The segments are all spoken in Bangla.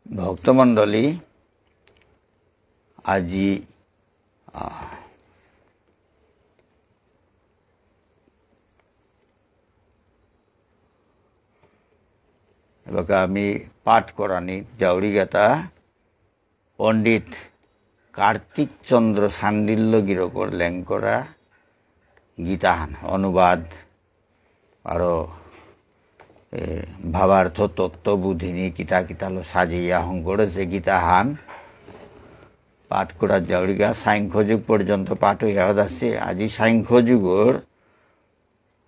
ভক্তমণ্ডলী আজি এবার আমি পাঠ করানি জাউরিগাতা পণ্ডিত কার্তিক চন্দ্র সান্ডিল্য গিরকর লেঙ্করা গীতাহান অনুবাদ আরো ভাবার্থ তত্ত্ববোধিনী কিতা কিতালো সাজিয়া হংকরেছে গীতাহান পাঠ করার জাউরিগা সাংখ্যযুগ পর্যন্ত পাঠ হইয়া আছে। আজি সাংখ্যযুগর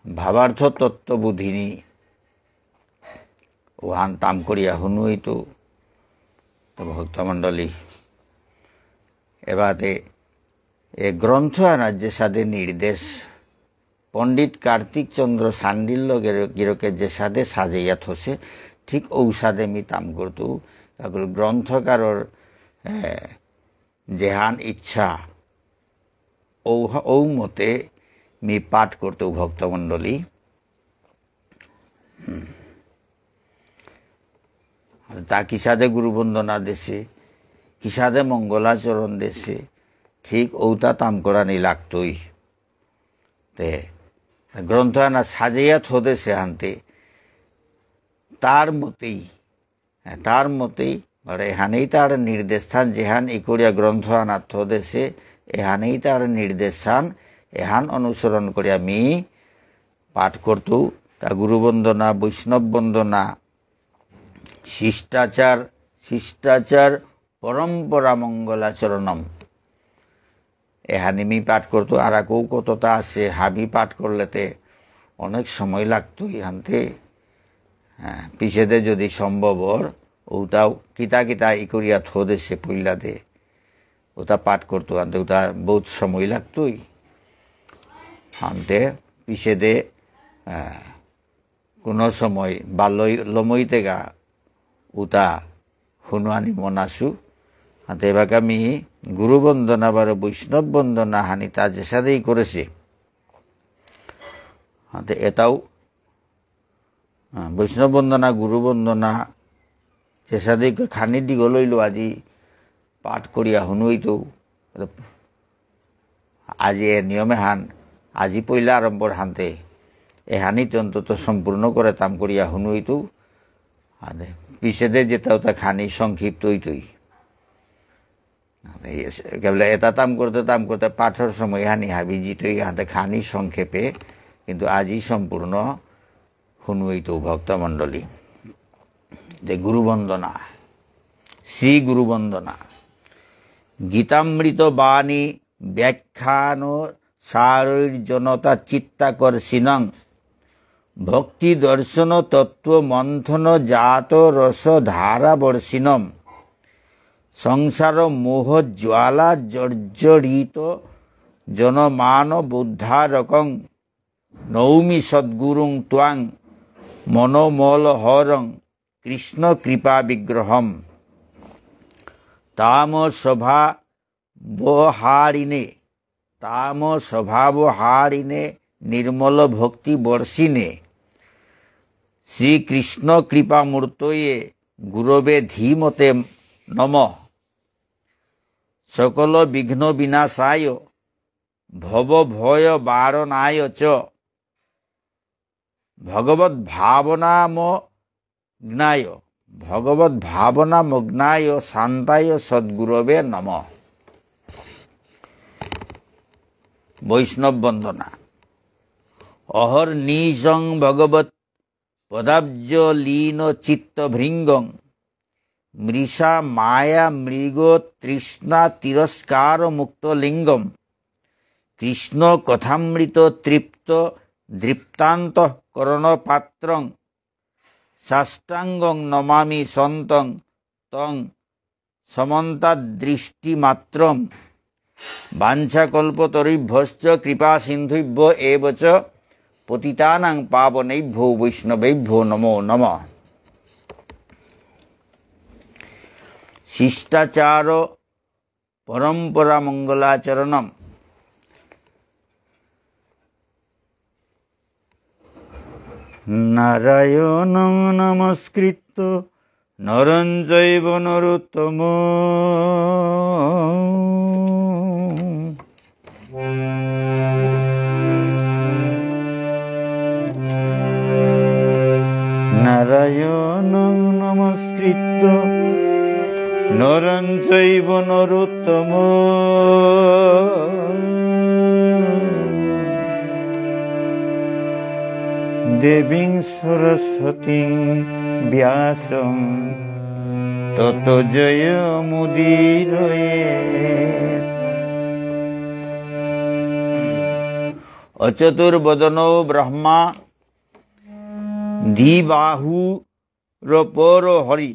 ভাবার্থ তত্ত্ববোধিনী ওহান তাম করিয়া শুনুই তো ভক্তমণ্ডলী এবারে এ গ্রন্থ আনার যে সাদে নির্দেশ পণ্ডিত কার্তিক চন্দ্র সান্ডিল্য গিরকে যে সাদে সাজাইয়া থসে ঠিক ঔষাদে মি তাম করতো গ্রন্থকারর যেহান ইচ্ছা ঔ মতে মি পাঠ করতো ভক্তমণ্ডলী। তা কিসাদে গুরুবন্দনা দেশে কিসাদে মঙ্গলাচরণ দেশে ঠিক ঔতা তাম করানি লাগতই তে গ্রন্থ আনা সাজাইয়া থদেছে হানতে তার মতেই এহানেই তার নির্দেশান যেহান ইকরিয়া গ্রন্থ আনা থদেছে এহানেই তার নির্দেশান এহান অনুসরণ করিয়া মি পাঠ করত। তা গুরুবন্দনা বৈষ্ণব বন্দনা শিষ্টাচার পরম্পরা মঙ্গলাচরণম এহানি মি পাঠ করতো। আর কেউ কতটা আছে হাবি পাঠ করলেতে অনেক সময় লাগতো ইহানতে পিছেদে যদি সম্ভবর ওটাও কিতা কিতা ই করিয়া থদেছে পইলাদে ওটা পাঠ করতো আনতে ওটা বহুত সময় লাগতোই আনতে পিছেদে কোনো সময় বাল্যই লমইতে গা উতা শুনুয়ানি মনাসু হাতে এবার আমি গুরুবন্দনা বা বৈষ্ণব বন্দনা হানি তা যে সাথেই করেছে হাতে এটাও বৈষ্ণব বন্দনা গুরুবন্দনা যে সাথে খানি দিগ লইল আজি পাঠ করিয়া শুনুই তো আজি এ নিয়মে হান আজি পইলা আরম্ভর হানতে এ হানিতে অন্তত সম্পূর্ণ করে তাম করিয়া শুনুই তো পিছেদে যেটাও তা খানি সংক্ষিপ্ত হইতই কেবল এটা তাম করতে পাঠের সময় হানি হাবি জিতই হাতে খানি সংক্ষেপে কিন্তু আজি সম্পূর্ণ শুনুই তো ভক্তমণ্ডলী। যে গুরুবন্দনা শ্রী গুরুবন্দনা গীতামৃত বাণী ব্যাখ্যান সারৈর জনতা চিত্তাকর্ষিণং ভক্তি দর্শন তত্ত্ব মন্থন জাত রস ধারাবর্ষিণম সংসার মোহ জ্বালা জর্জরিত জনমান বুদ্ধারকং নৌমি সদ্গুরুং ত্বাং মনোমল হরং কৃষ্ণ কৃপা বিগ্রহম তাম স্বভাবহারিণে নির্মল ভক্তি বর্ষিণে শ্রীকৃষ্ণ কৃপামূর্তয়ে গুরবে ধীমতে নমঃ সকল বিঘ্ন বিনাশায় ভব ভয় বারণায় চ ভগবৎ ভাবনামগ্নায় শান্তায় সদ্গুরবে নমঃ। বৈষ্ণব বন্দনা অহর্নিশং ভগবৎ পদাব্জ লীন চিত্তভৃঙ্গং মৃষা মায়া মৃগ তৃষ্ণা তিরস্কার মুক্ত লিঙ্গম কৃষ্ণ কথামৃত তৃপ্ত দৃপ্তান্ত করণ পাত্রং সাষ্টাঙ্গং নমামি সন্তং তং সমন্তাদৃষ্টিমাত্রম বাঞ্ছাকল্পতরুভ্যশ্চ কৃপা সিন্ধুভ্য এব চ পতিতানাং পাবনেভ্যো বৈষ্ণবেভ্যো নমো নমঃ। শিষ্টাচার পরম্পরা মঙ্গলাচরণম নারায়ণং নমস্কৃত্য নরং চৈব নরোত্তম নারায়ণং নমস্কৃত্য নরং চৈব নরোত্তম দেবীং সরস্বতীং ব্যাসং ততো জয়মুদীরয়েৎ। অচতুর্বদনো ব্রহ্মা দ্বিবাহুরপর হরি।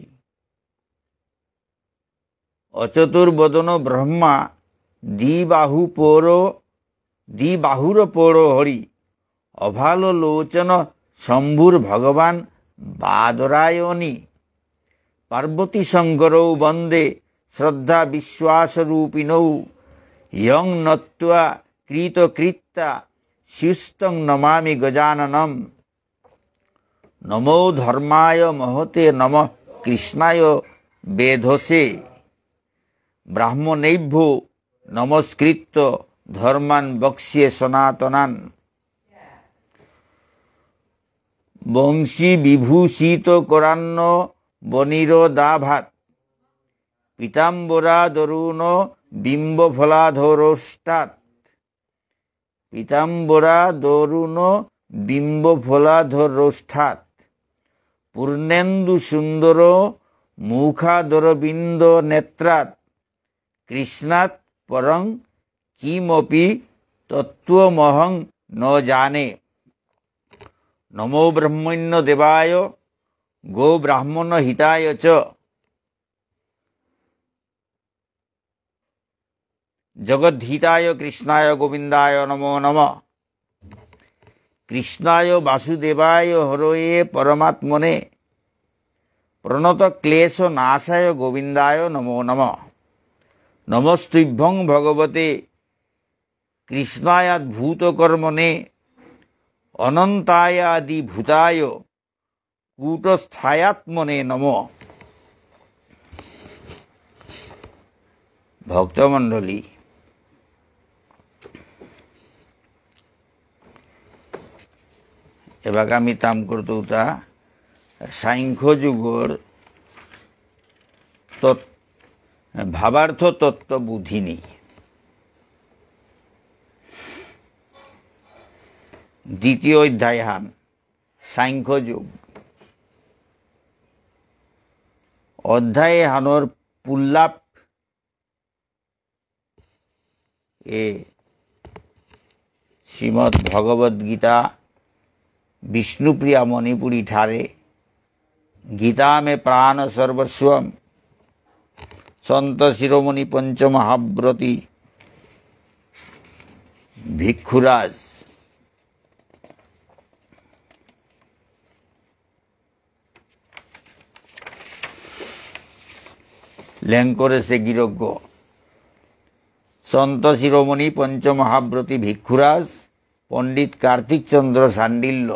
অচতুর্বদন ব্রহ্মা দ্বিবাহুরপর হরি। অভালোচন শম্ভুর ভগবান বাদরায়ণী। পার্বতী শঙ্করৌ বন্দে শ্রদ্ধা বিশ্বাসরূপিণৌ। ইয়ং নত্বা কৃতকৃত্যা শিস্তং নমামি গজাননম। নমো ধর্মায় মহতে নমঃ কৃষ্ণায় বেধসে। ব্রাহ্মণেভ্যো নমস্কৃত্য ধর্মান বক্ষ্যে সনাতনান। বংশী বিভূষিত করান্ন বনিরদাভাত। পীতাম্বরা দরুণ বিম্বফলাধরষ্টাৎ। পীতাম্বরা দরুণ বিম্বফলাধরষ্টাৎ। পূর্ণেন্দু সুন্দর মুখাদরবিন্দ নেত্রাৎ। কৃষ্ণাৎ পরং কিমপি তত্ত্বমহং ন জানে। নমো ব্রহ্মণ্য দেবায় গো ব্রাহ্মণ হিতায় চ। জগদ্ধিতায় কৃষ্ণায় গোবিন্দায় নমো নমঃ। কৃষ্ণায় বাসুদেবায় হরয়ে পরমাত্মনে। প্রণত ক্লেশ নাশায় গোবিন্দায় নমো নমঃ। নমস্তুভ্যং ভগবতে কৃষ্ণায়াদ্ভূতকর্মণে। অনন্তায়াদিভূতায় কূটস্থায়াত্মনে নমঃ। ভক্তমণ্ডলী, এবার আমি তাম করতৌতা সাংখ্য যুগর ভাবার্থ তত্ত্ব বুধিনী। দ্বিতীয় অধ্যায় হান সাংখ্য যুগ। অধ্যায় হানোর পুল্লাপ এ শ্রীমদ্ ভগবদ গীতা विष्णुप्रिया मणिपुरी ठारे। गीता में प्राण सर्वस्व संत शिरोमणि पंचमहाव्रती भिक्षुराज লেঙ্করে সে গিরজ্ঞ। সন্ত শিরোমণি পঞ্চমহাব্রতী ভিক্ষুরাজ পণ্ডিত কার্তিক চন্দ্র সান্ডিল্য।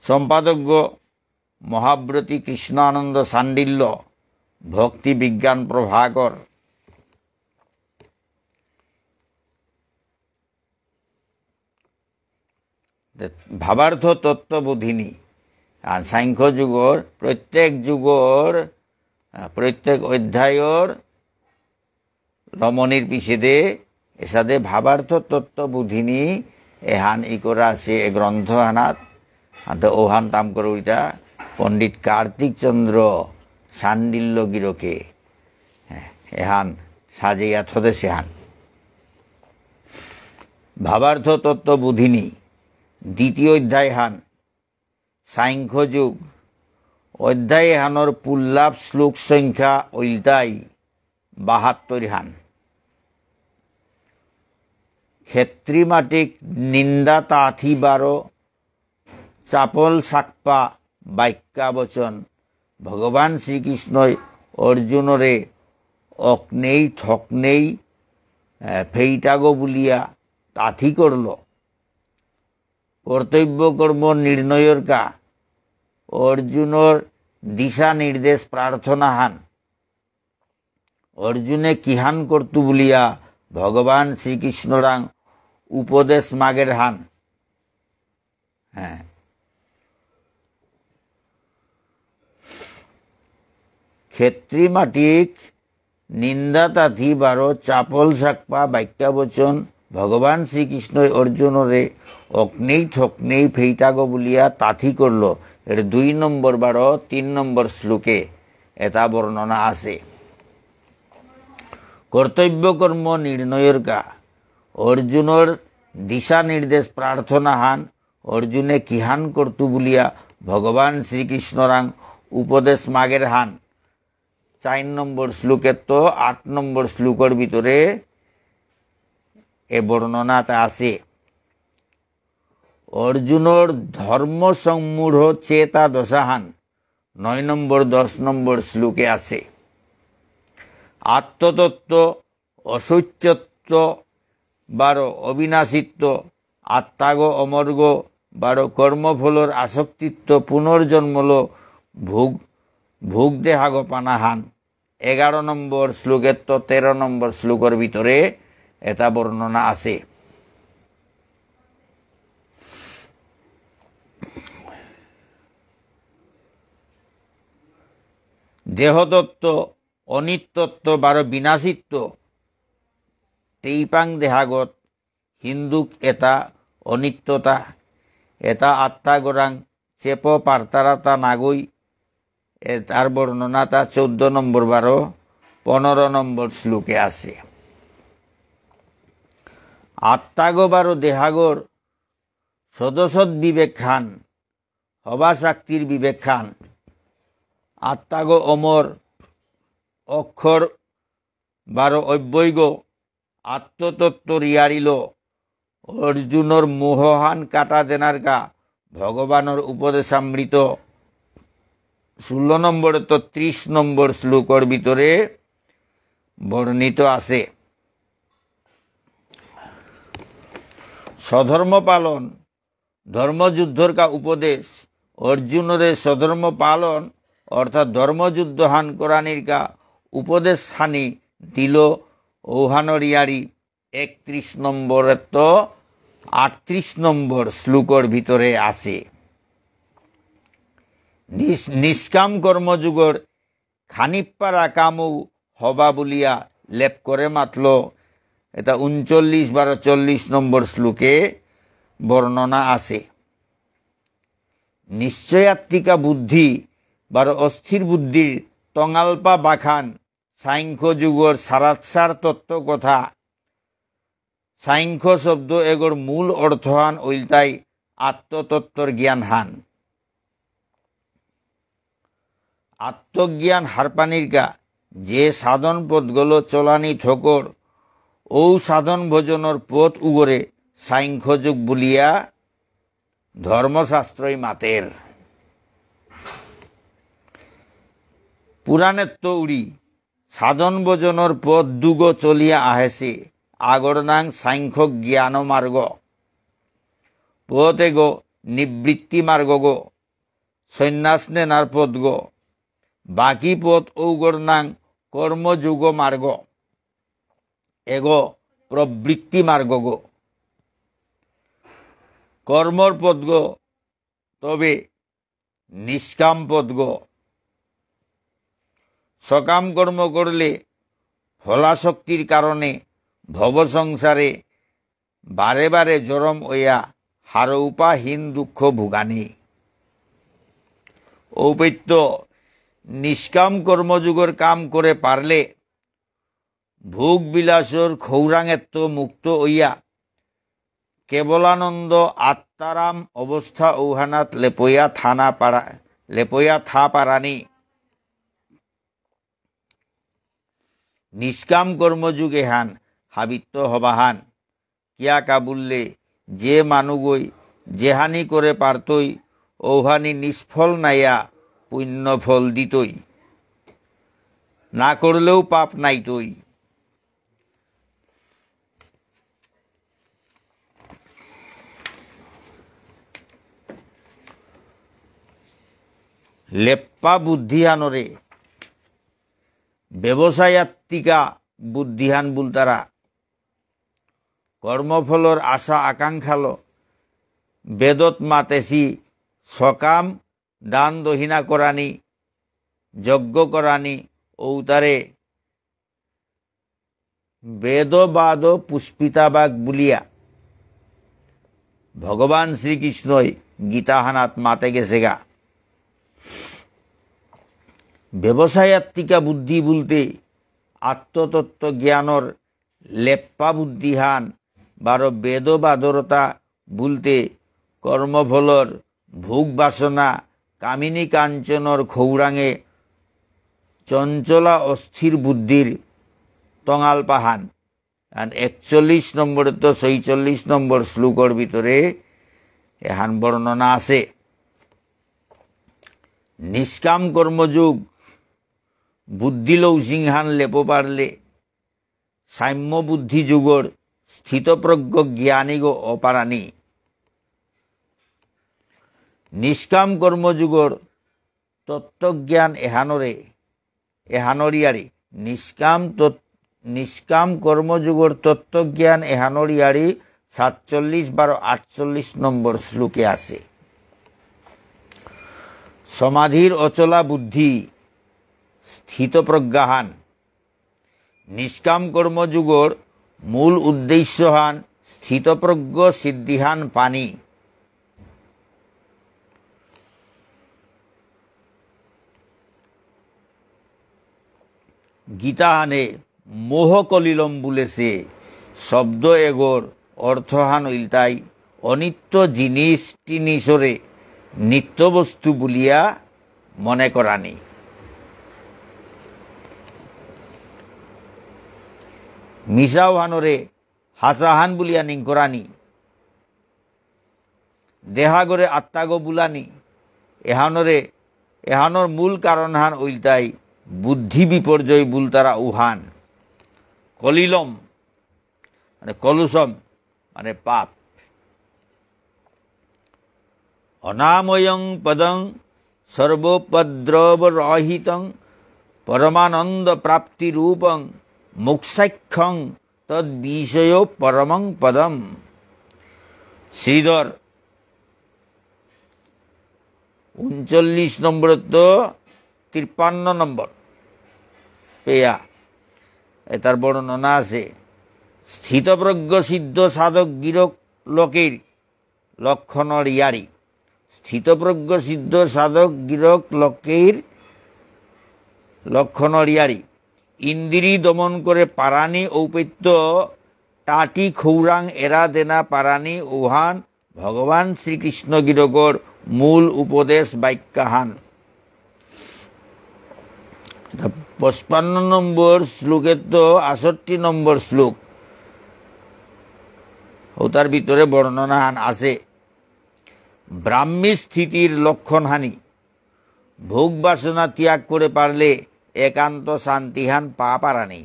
সম্পাদক মহাব্রতী কৃষ্ণানন্দ সান্ডিল্য ভক্তি বিজ্ঞান প্রভাকর। ভাবার্থ তত্ত্ববোধিনী। আর সাংখ্য যুগর প্রত্যেক অধ্যায়র রমণীর পিছেদে এসাদে ভাবার্থ তত্ত্ববোধিনী এহান ই করা আছে এ গ্রন্থ হানাত। ওহান তাম করে ওইটা পণ্ডিত কার্তিক চন্দ্র সান্ডিল্য গিরকে এহান সাজিয়া থদে সেহান। ভাবার্থ তত্ত্ববোধিনী দ্বিতীয় অধ্যায় হান সাংখ্য যুগ। অধ্যায় হানোর পুল্লাভ শ্লোক সংখ্যা ওইলতাই 72 হান। ক্ষেত্রী মাটিক নিন্দা তাথি 12 চাপল সাকপা বাক্যাবচন। ভগবান শ্রীকৃষ্ণ অর্জুনরে অকনেই থকনেই ফেইটাগো বলিয়া তাথি করল। কর্তব্য কর্ম নির্ণয়ের কা অর্জুনের দিশা নির্দেশ প্রার্থনা হান। অর্জুনে কিহান করতু বলিয়া ভগবান শ্রীকৃষ্ণরাং উপদেশ মাগের হান। হ্যাঁ, ক্ষেত্রী মাটিক নিন্দা তাথি বারো চাপল সাকপা বাক্যাবচন ভগবান শ্রীকৃষ্ণ অর্জুনরে অগ্নেই থকনেই ফেইটাগ বলিয়া তাথি করল। এর 2 নম্বর 12 3 নম্বর শ্লোকে এটা বর্ণনা আছে। কর্তব্য কর্ম নির্ণয়ের কা অর্জুনের দিশা নির্দেশ প্রার্থনা হান। অর্জুনে কিহান করতু বলিয়া ভগবান শ্রীকৃষ্ণরাং উপদেশ মাগের হান। 4 নম্বর শ্লোকের তো 8 নম্বর শ্লোকের ভিতরে এ বর্ণনাটা আছে। অর্জুনের ধর্ম সম্মূঢ় চেতা দশাহান 9 নম্বর 10 নম্বর শ্লোকে আছে। আত্মতত্ত্ব অসত্যত্ব 12 অবিনাশিত্ব আত্মাগ অমর্গ 12 কর্মফলর আসক্তিত্ব পুনর্জন্মল ভোগ দেহাগ পানাহান 11 নম্বর শ্লোকের তো 13 নম্বর শ্লোকের ভিতরে এটা বর্ণনা আছে। দেহতত্ত্ব অনিত্যত্ব 12 বিনাশিত্ব তেইপাং দেহাগত হিন্দুক এটা অনিত্যতা এটা আত্মা গোরাং চেপ পার্তারাতা নাগই তার বর্ণনাটা 14 নম্বর 12 15 নম্বর শ্লোকে আছে। আত্মাগ 12 দেহাগর সদসদ বিবেক খান হবা শাক্তির বিবেক খান। আত্মাগ অমর অক্ষর 12 অব্যৈগ আত্মতত্ত্ব রিয়ারিল অর্জুনর মোহহান কাটা দেনার কা ভগবানের উপদেশামৃত 16 নম্বর তো 30 নম্বর শ্লোকের ভিতরে বর্ণিত আছে। স্বধর্ম পালন ধর্মযুদ্ধর কা উপদেশ অর্জুনরে স্বধর্ম পালন অর্থাৎ ধর্মযুদ্ধ হান করানির কা উপদেশ হানি দিল ঔহানরিয়ারি 31 নম্বরের তো 38 নম্বর শ্লোকের ভিতরে আছে। নিষ্কাম কর্মযুগর খানিপারা কামু হবা বলিয়া লেপ করে মাতল এটা 39 12 40 নম্বর শ্লোকে বর্ণনা আছে। নিশ্চয়াত্মিকা বুদ্ধি 12 অস্থির বুদ্ধির তঙালপা বাখান সাংখ্য যুগর সারাৎসার তত্ত্ব কথা। সাংখ্য শব্দ এগোর মূল অর্থ হান ওইলতাই আত্মতত্ত্বর জ্ঞান হান। আত্মজ্ঞান হারপানির কা যে সাধন পথগুলো চলানি ঠোকর ও সাধন ভোজনের পথ উগরে সাংখ্যযুগ বলিয়া ধর্মশাস্ত্রই মাতের। পুরাণের তো উড়ি সাধন ভোজনের পথ দুগ চলিয়া আহেছে আগর নাং সাংখ্য জ্ঞান মার্গ পথ এগো নিবৃত্তি মার্গ গো সন্ন্যাস নেনার পথ গো বাকি পথ ঔগর নাং কর্মযুগ মার্গ এগো প্রবৃত্তি মার্গ গো কর্মর পথ গো তবে নিষ্কাম পথ গো। সকাম কর্ম করলে ফলাশক্তির কারণে ভব সংসারে বারে বারে জরম ওয়া হারৌপাহীন দুঃখ ভোগানি। ঔপত্য নিষ্কাম কর্মযুগের কাম করে পারলে ভোগ বিলাসর খৌরাঙেত্ব মুক্ত হইয়া কেবলানন্দ আত্মারাম অবস্থা ঔহানাত লেপয়া থা পারানি। নিষ্কাম কর্মযুগে হান হাবিত্য হবাহান কিয়া কাবুল্লে যে মানুগই যেহানি করে পারতই ঔহানি নিষ্ফল নাইয়া পুণ্য ফল দিতই না করলেও পাপ নাইতই। লেপ্পা বুদ্ধিহানরে ব্যবসায়াত্মিকা বুদ্ধিহান বুলতারা কর্মফলর আশা আকাঙ্ক্ষাল বেদত মাতেছি সকাম দান দহিনা করানি যজ্ঞ করানি ঔতারে বেদবাদ পুষ্পিতাবাগ বুলিয়া ভগবান শ্রীকৃষ্ণই গীতাহানাত মাতে গেছে গা। ব্যবসায়াত্মিকা বুদ্ধি বলতে আত্মতত্ত্ব জ্ঞানর লেপ্পা বুদ্ধিহান বারো বেদবাদরতা বলতে কর্মফলর ভোগ বাসনা কামিনী কাঞ্চনর খৌরাঙে চঞ্চলা অস্থির বুদ্ধির টঙাল পাহান। 41 নম্বর তো 46 নম্বর শ্লোকর ভিতরে এহান বর্ণনা আছে। নিষ্কাম কর্মযোগ বুদ্ধি লৌসিংহান লেপ পারলে সাম্য বুদ্ধি যুগর স্থিতপ্রজ্ঞ জ্ঞানী গো অপারানি। নিষ্কাম কর্মযুগর তত্ত্বজ্ঞান এহানরিয়ারি নিষ্কাম কর্মযুগর তত্ত্বজ্ঞান এহানরিয়ারি 47-48 নম্বর শ্লোকে আছে। সমাধির অচলা বুদ্ধি স্থিতপ্রজ্ঞাহান নিষ্কাম কর্মযুগর মূল উদ্দেশ্যহান স্থিতপ্রজ্ঞ সিদ্ধিহান পানি। গীতাহানে মোহ কলিলম বলেছে শব্দ এগোর অর্থহান ইলতাই অনিত্য জিনিস টিনিসরে নিত্যবস্তু বলিয়া মনে করানি। মিশাওহানরে হাসাহান বলিয়া নিংকরানি দেহাগরে আত্মাগো বুলানি। এহানর মূল কারণহান ওইটাই বুদ্ধি বিপর্যয় বুলতারা উহান। কলিলম মানে কলুষম মানে পাপ। অনাময়ং পদং সর্বোপদ্রবরহিতং পরমানন্দ প্রাপ্তি রূপং মোক্ষাখ্যং তদ বিষয় পরমং পদম। শ্রীধর 39 নম্বর তো 53 নম্বর পেয়া এটার বর্ণনা আছে। স্থিতপ্রজ্ঞ সিদ্ধ সাধক গিরক লোকের লক্ষণর ইয়ারি। স্থিতপ্রজ্ঞ সিদ্ধ সাধক গিরক লোকের লক্ষণর ইয়ারি। ইন্দ্রি দমন করে পারানি ঔপত্য টাটি খৌরাং এরা দেনা পারানি উহান ভগবান শ্রীকৃষ্ণ গিরকর মূল উপদেশ বাক্যাহান। 55 নম্বর শ্লোকের তো 68 নম্বর শ্লোক ওটার ভিতরে বর্ণনাহান আছে। ব্রাহ্মী স্থিতির লক্ষণহানি ভোগ বাসনা ত্যাগ করে পারলে একান্ত শান্তিহান পা পারানি।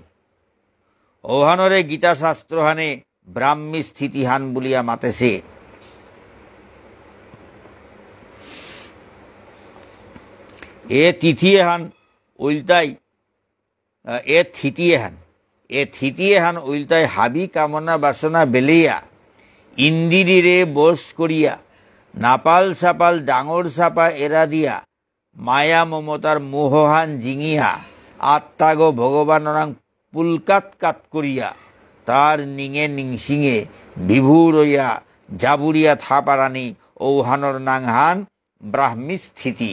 ওহানরে গীতা শাস্ত্রহানে ব্রাহ্মী স্থিতিহান বলিয়া মাতেছে। এ তিথিয়েহান উল্টাই থিতিয়েহান উল্টাই হাবি কামনা বাসনা বেলিয়া ইন্দিরে বশ করিয়া নাপাল সাপাল ডাঙর সাপা এরা দিয়া মায়া মমতার মোহহান জিঙিয়া আত্মাগো ভগবানরাং পুলকাত কাত করিয়া তার নিঙে নিংসিঙে বিভুর হইয়া জাবুরিয়া থাপারানি ঔহানর নাংহান ব্রাহ্মী স্থিতি।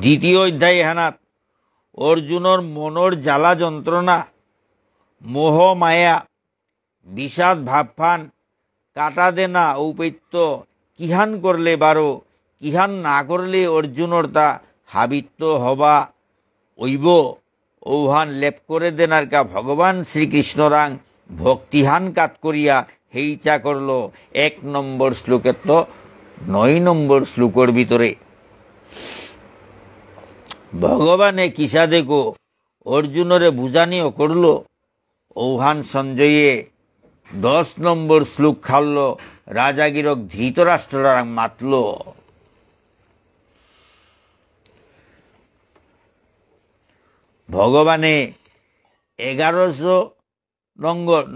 দ্বিতীয় অধ্যায় হানাত অর্জুনর মনর জ্বালা যন্ত্রণা মোহ মায়া বিষাদ ভাবফান কাটা দেনা ঔপত্য কিহান করলে বারো কিহান না করলে অর্জুনর তা হাবিত্য হবা ঐব ঔহান লেপ করে দেনার কা ভগবান শ্রীকৃষ্ণরাং ভক্তিহান কাত করিয়া হেইচা করল। 1 নম্বর শ্লোকের তো 9 নম্বর শ্লোকর ভিতরে ভগবানে কিসা দেখো অর্জুনরে বুঝানিও করল। ঔহান সঞ্জয়ে 10 নম্বর শ্লোক খাল্ল রাজাগিরক ধৃতরাষ্ট্ররাং মাতল। ভগবানে 1100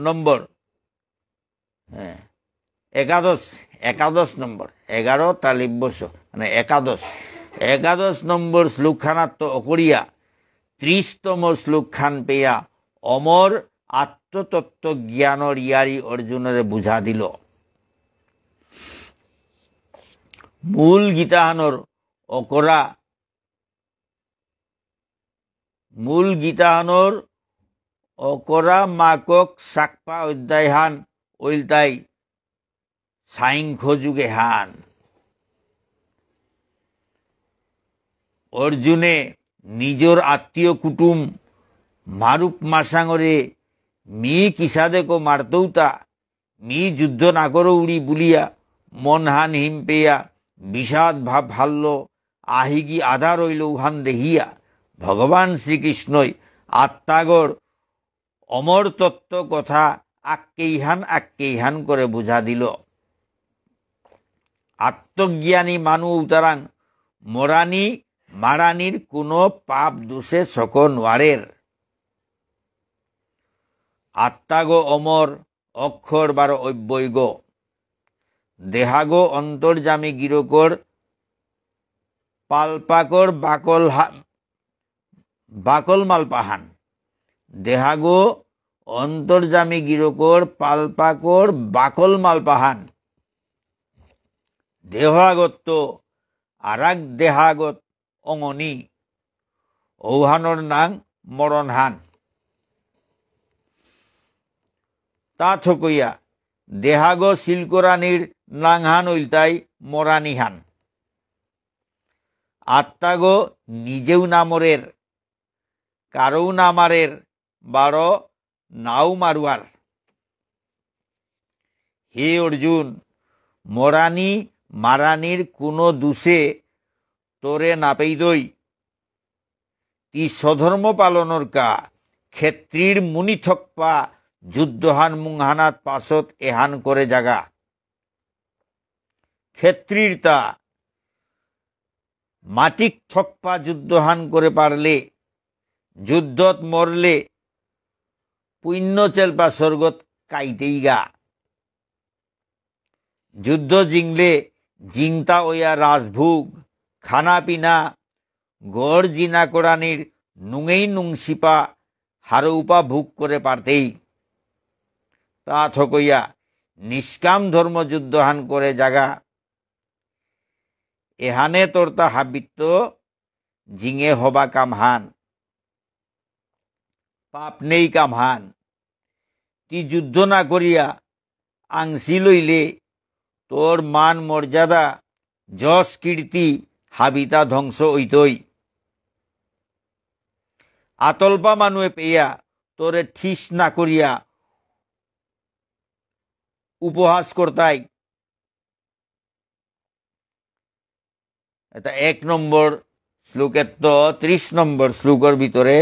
নম্বর একাদশ নম্বর 11 তালিব্যস মানে একাদশ নম্বর শ্লোকখানাত অকরিয়া 30তম শ্লোকখান পেয়া অমর আত্মতত্ত্ব জ্ঞানৰ ইয়াৰি অৰ্জুনৰে বুঝা দিল। মূল গীতাহানৰ অকৰা মাকক চাকপা অধ্যায়হান ওলটাই সাংখ্য যুগে হান। অর্জুনে নিজর আত্মীয় কুটুম মারুক মাসাঙরে মি কিসাদেকো মারতৌতা মি যুদ্ধ না করো উড়ি বুলিয়া মনহান হিম পেয়া বিষাদ ভাব ভাল্ল আহিগি আধা রইল উহান দেহিয়া। ভগবান শ্রীকৃষ্ণই আত্মাগর অমর তত্ত্ব কথা আক্কেইহান করে বুঝা দিল। আত্মজ্ঞানী মানু উতারাং মরানি মারানির কোনো পাপ দোষে সক নোয়ারের। আত্মাগো অমর অক্ষর বার অব্যয়গ দেহাগো অন্তর্জামী গিরকর পালপাকর বাকল মালপাহান। দেহাগো অন্তর্জামী গিরকর পালপাকর বাকল মালপাহান। দেহাগত আরাগ দেহাগত অঙনি ঔহানর নাং মরণহান। তা থকইয়া দেহাগ শিলকরানির নাংহান উল্টাই মরানিহান। আত্মাগো নিজেও নামরের কারও নামারের বারো নাও মারুয়ার। হে অর্জুন মরানি মারানির কোনো দোষে তোরে নাপেইদই তি স্বধর্ম পালনের কা ক্ষেত্রীর মুনি থকপা যুদ্ধহান মুংহানাত পাছত এহান করে জাগা। ক্ষেত্রীর তা মাটিক থকপা যুদ্ধহান করে পারলে যুদ্ধত মরলে পুণ্য চেলপা স্বর্গত কাইতেই গা। যুদ্ধ জিংলে জিংতা ওয়া রাজভোগ খানা পিনা গড় জিনা কোরআনির নুঙেই নুংসিপা হারৌপা ভোগ করে পারতেই। তা থকইয়া নিষ্কাম ধর্ম যুদ্ধহান করে জাগা। এহানে তোর তা হাবিত্য জিঙে হবা কামহান পাপ নেই কামহান। তি যুদ্ধ না করিয়া আংসি লইলে তোর মান মর্যাদা যশ কীর্তি হাবিতা ধ্বংস হইতই। আতল্পা মানুয়ে পেয়া তোরে ঠিস না করিয়া উপহাস করতাই। এটা 1 নম্বর শ্লোকের তো 30 নম্বর শ্লোকের ভিতরে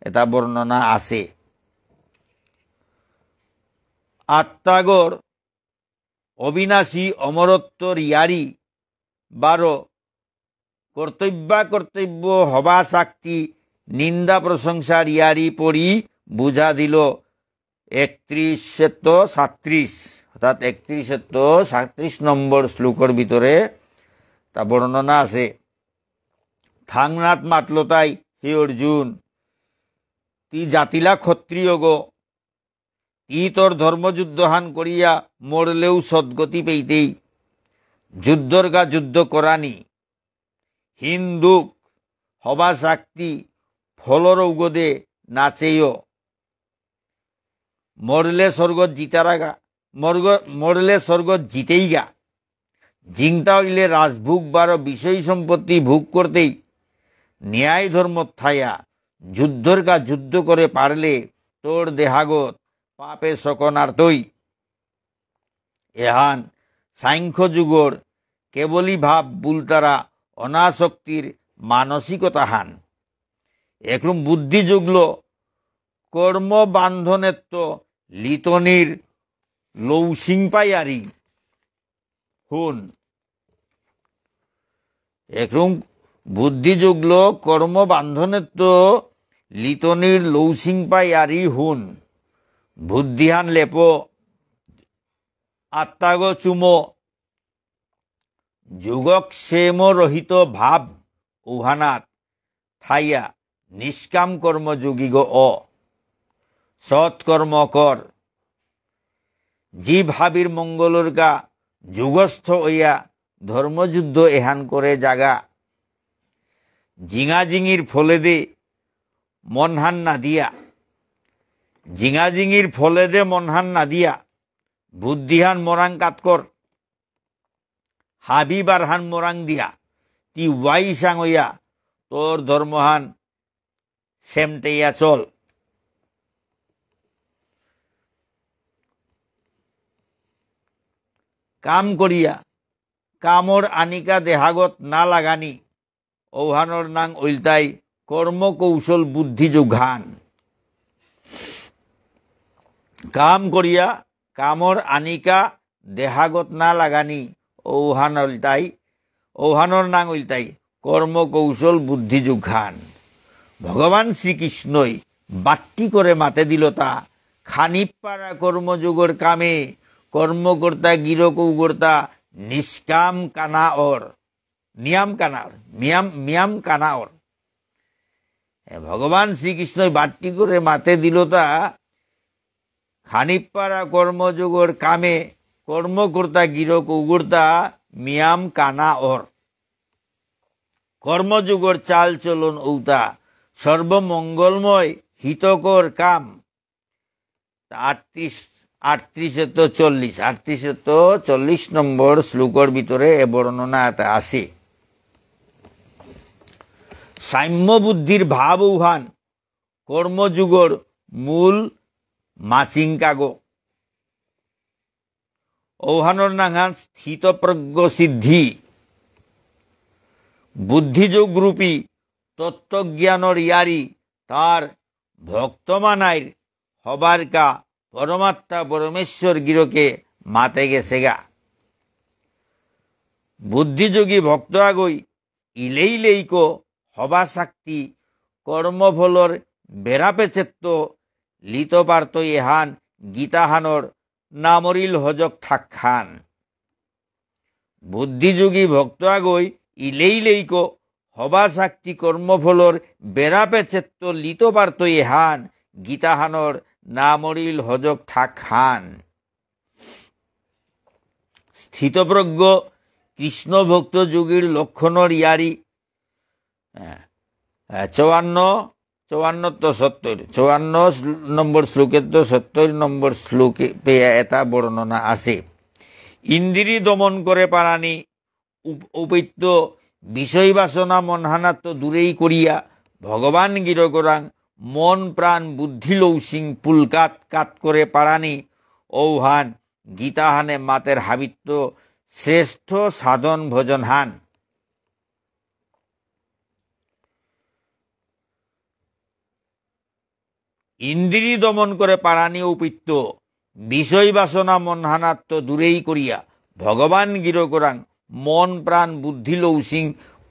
এটা বর্ণনা আছে। আত্মাগর অবিনাশী অমরত্বর ইয়ারি বারো কর্তব্য হবা শাক্তি নিন্দা প্রশংসার ইয়ারি পড়ি বুঝা দিল 3137 অর্থাৎ 3137 নম্বর শ্লোকের ভিতরে তা বর্ণনা আছে। থাংনাথ মাতলতাই হে অর্জুন তি জাতিলা ক্ষত্রিয় গো ই তোর ধর্মযুদ্ধহান করিয়া মরলেও সদ্গতি পেইতেই। যুদ্ধর গা যুদ্ধ করানি হিন্দুক হবা শাক্তি ফলর উগদে নাচেয়। মরলে স্বর্গ জিতারাগা মরলে স্বর্গ জিতেই গা। জিংতা হইলে রাজভোগ বারো বিষয় সম্পত্তি ভোগ করতেই। ন্যায় ধর্ম থায়া যুদ্ধর কা যুদ্ধ করে পারলে তোর দেহাগত পাপে সকনার্তই। এহান সাংখ্য যুগর কেবলই ভাব বুলতারা অনাসক্তির মানসিকতা হান। একরম বুদ্ধি যুগল কর্ম বান্ধনেত্ব লিতনির লৌসিং পাইয়ারি হুন একরকম বুদ্ধি যুগল কর্ম বান্ধনের তো লিতনির লৌসিং পাইয়ারি হুন বুদ্ধিহান লেপ আত্মাগ চুমো যুগক্ষেম রহিত ভাব উহানাত থাইয়া নিষ্কাম কর্মযোগী গো সৎকর্ম কর জীব হাবির মঙ্গলর গা যুগস্থ হইয়া ধর্মযুদ্ধ এহান করে জাগা জিঙাজিঙির ফলে দে মনহান না দিয়া জিঙাজিঙির ফলে দে মনহান না দিয়া বুদ্ধিহান মরাং কাতকর হাবি বারহান মরাং দিয়া তি ওয়াই সাং হইয়া তোর ধর্মহান সেমটেইয়া চল কাম করিয়া কামর আনিকা দেহাগত না লাগানি ঔহানর নাং উল্টাই কর্ম কৌশল বুদ্ধি যোগান কাম করিয়া কামর আনিকা দেহাগত না লাগানি ঔহানর নাং উল্টাই কর্ম কৌশল বুদ্ধি যোগান ভগবান শ্রীকৃষ্ণই বাট্টি করে মাতে দিল তা খানিপাড়া কর্মযোগর কামে কর্মকর্তা গিরকৌকর্তা নিষ্কাম কানা ওর নিয়াম কানার মিয়াম কানা ওর ভগবান শ্রীকৃষ্ণই বাট্টি করে মাতে দিল তা খানিপাড়া কর্মযোগর কামে কর্মকর্তা গিরকৌকর্তা মিয়াম কানা ওর কর্মযোগর চাল চলন ঔতা সর্বমঙ্গলময় হিতকর কাম 3840 নম্বর শ্লোকর ভিতরে এ বর্ণনা এটা আছে সাম্য বুদ্ধির ভাব উহান কর্মযুগর মূল মাচিংকাগ ঔহানর নাঙান স্থিতপ্রজ্ঞ সিদ্ধি বুদ্ধিযোগ রূপী তত্ত্বজ্ঞানর ইয়ারি তার ভক্তমানাইর হবার কা পরমাত্মা পরমেশ্বর গিরকে মাতে গেছে গা বুদ্ধিযোগী ভক্ত আগই ইলেইলেইক হবা শক্তি কর্মফলর বেড়াপেচেত্ত লিতপার্ত এহান গীতাহানর নামরিল হজক ঠাক্খান বুদ্ধিযোগী ভক্ত আগই ইলেইলেইক হবা শক্তি কর্মফলর বেড়াপেচেত্ত লিতপার্ত এহান গীতাহানর নামরিল হজক ঠাক্খান স্থিতপ্রজ্ঞ কৃষ্ণ ভক্ত যোগীর লক্ষণর ইয়ারি 54 নম্বর শ্লোকের তো 70 নম্বর শ্লোকে এটা বর্ণনা আছে ইন্দ্রিয় দমন করে পারানি উপৈত্য বিষয় বাসনা মনহানাত্ম দূরেই করিয়া ভগবান গিরগরাং মন প্রাণ বুদ্ধি লৌসিং পুলকাত কাত করে পারানি ঔহান গীতাহানে মাতের হাবিত্য শ্রেষ্ঠ সাধন ভজন হান ইন্দ্রিয় দমন করে পারানি উপৈত্য বিষয় বাসনা মনহানাত্ম দূরেই করিয়া ভগবান গিরগরাং মন প্রাণ বুদ্ধি লৌসিং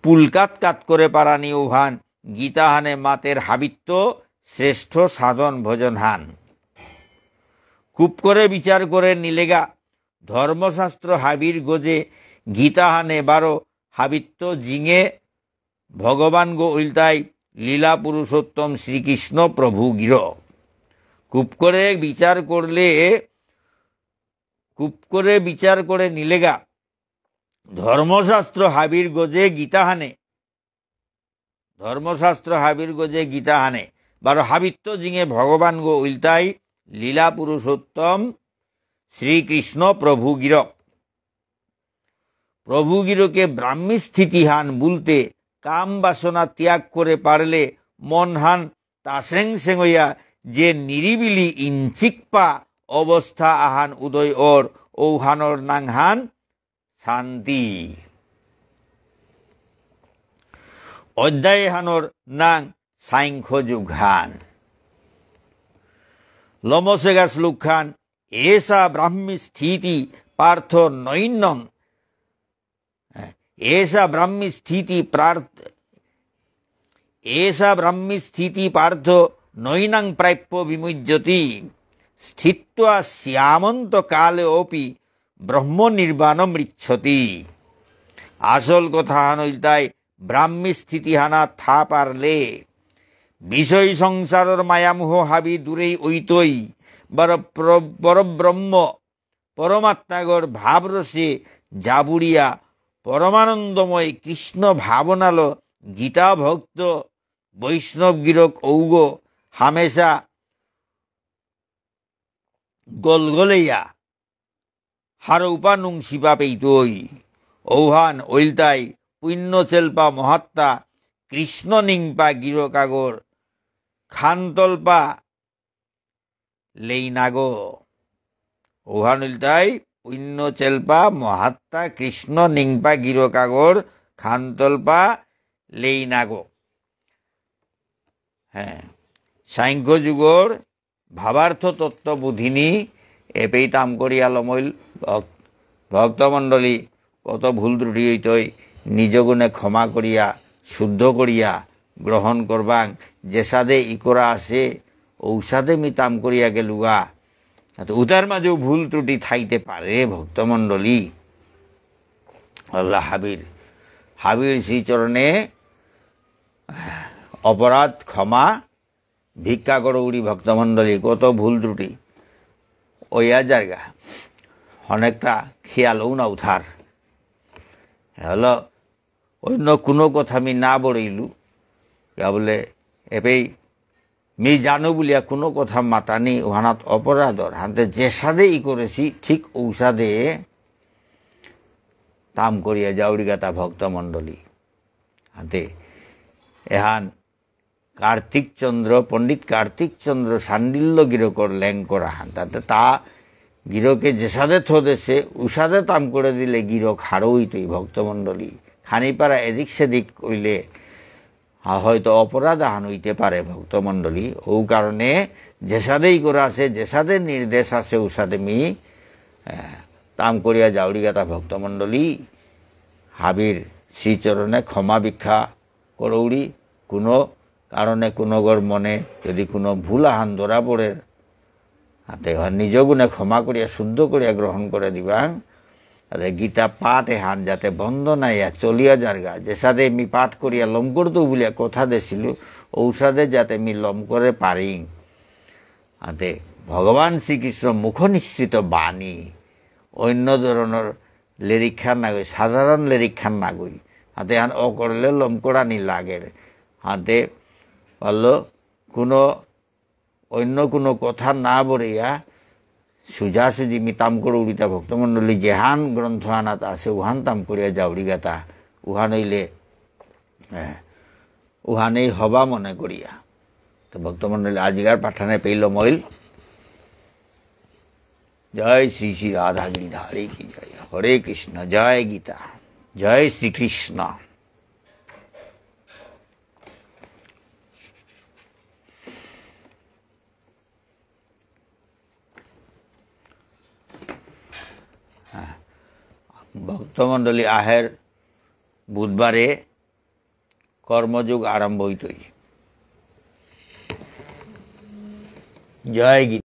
পুলকাত কাত করে পারানি ঔহান গীতাহানে মাতের হাবিত্য শ্রেষ্ঠ সাধন ভজন হান খুব করে বিচার করে নিলেগা ধর্মশাস্ত্র হাবির গোজে গীতাহানে 12 হাবিত্য জিঙে ভগবান গো উল্টাই লীলা পুরুষোত্তম শ্রীকৃষ্ণ প্রভু গির খুব করে বিচার করে নিলেগা ধর্মশাস্ত্র হাবির গোজে গীতাহানে 12 হাবিত্য জিঙে ভগবান গো উল্টাই লীলা পুরুষোত্তম শ্রীকৃষ্ণ প্রভু গিরকে ব্রাহ্মী স্থিতিহান বলতে কাম বাসনা ত্যাগ করে পারলে মন হান তাসেং সেঙ্গইয়া যে নিরিবিলি ইঞ্চিকপা অবস্থা আহান উদয় ওর ঔহানর নাংহান শান্তি অধ্যায় হানর নাং সাংখ্য যুগ হান লমসেগা শ্লোক খান এষা ব্রাহ্মী স্থিতি পার্থ নৈন্যং এষা ব্রাহ্মী স্থিতি পার্থ নৈনাং প্রাপ্য বিমুজ্যতি স্থিত্বা শ্যামন্ত কালে অপি ব্রহ্ম নির্বাণম ঋচ্ছতি। আসল কথা হানইতাই ব্রাহ্মী স্থিতি হানা থা পারলে বিষয় সংসারের মায়ামোহ হাবি দূরেই ঐতই পরব্রহ্ম পরমাত্মাগর ভাবরসে জাবুড়িয়া পরমানন্দময় কৃষ্ণ ভাবনালো গীতা ভক্ত বৈষ্ণব গিরক ঔগ হামেশা গলগলেয়া হার উপানুং শিবা পেইতই ঔহান ঐলতাই পুণ্য চেলপা মহাত্মা কৃষ্ণ নিংপা গিরকাগর খানতল্পা লেইনাগো। ঔহান ঐলতাই পুণ্য চেলপা মহাত্মা কৃষ্ণ নিংপা গিরকাগর খানতল্পা লেইনাগো। হ্যাঁ, সাংখ্য যুগর ভাবার্থ তত্ত্ব বুধিনী এপেই তাম করিয়া লমইল ভক্তমণ্ডলী কত ভুল ত্রুটি হইতই নিজ গুণে ক্ষমা করিয়া শুদ্ধ করিয়া গ্রহণ করবাং যেসাদে ইকরা আছে ঔষাদে মি তাম করিয়া গেলুগা। উতার মাঝেও ভুল ত্রুটি থাইতে পারে ভক্তমণ্ডলী। আল্লাহ হাবির শ্রীচরণে অপরাধ ক্ষমা ভিক্ষা করো উড়ি ভক্তমণ্ডলী কত ভুল ত্রুটি ওইয়া জায়গা অনেকটা খেয়ালও না উঠার হল অন্য কোনো কথা আমি না বড়ইলু বলে এপেই মি জানো বলিয়া কোনো কথা মাতানি ওহানাত অপরাধর হাতে যে সাদে ই করেছি ঠিক ঔষাদে তাম করিয়া যাউড়ি গাতা ভক্তমণ্ডলী হাতে এহান কার্তিক চন্দ্র পণ্ডিত কার্তিক চন্দ্র সান্ডিল্য গিরকর ল্যাং করা হান তাতে তা গিরকে যে সাদে থদেছে উষাদে তাম করে দিলে গিরক হারোই তুই ভক্তমণ্ডলী খানিপাড়া এদিক সেদিক কইলে হয়তো অপরাধ হান হইতে পারে ভক্তমণ্ডলী। ও কারণে যে সাদেই করে আছে যে সাদে নির্দেশ আছে উষাদে মি তাম করিয়া যাউড়ি গাতা ভক্তমণ্ডলী হাবির শ্রীচরণে ক্ষমা ভিক্ষা করৌড়ি কোনো কারণে কোনো গর মনে যদি কোনো ভুল আহান ধরা পড়ে হাতে নিজ গুণে ক্ষমা করিয়া শুদ্ধ করিয়া গ্রহণ করে দিবাং গীতা পাঠ এহান যাতে বন্ধ নাইয়া চলিয়া যারগা যে সাদে মি পাঠ করিয়া লম করতো বলিয়া কথা দেছিল ঔষধে যাতে মি লম করে পারি হাতে ভগবান শ্রীকৃষ্ণ মুখ নিশ্চিত বাণী অন্য ধরনের লেরিক্ষার নাগই সাধারণ লেরিক্ষার নাগই হাতে হান অকরলে লম করানি লাগের হাতে পারল কোনো অন্য কোনো কথা না বলিয়া সুজাসুজি মি তাম করে উড়িতা ভক্তমণ্ডলী যেহান গ্রন্থ আনাত আছে উহান তাম করিয়া যাউড়ি গাতা উহানইলে উহানেই হবা মনে করিয়া। তো ভক্তমণ্ডলী আজিকার পাঠানে পেইল মইল। জয় শ্রী শ্রী রাধা গিরিধারী কি জয়। হরে কৃষ্ণ। জয় গীতা। জয় শ্রীকৃষ্ণ। ভক্তমণ্ডলী আহের বুধবারে কর্মযোগ আরম্ভ হইতই। জয় গীতা।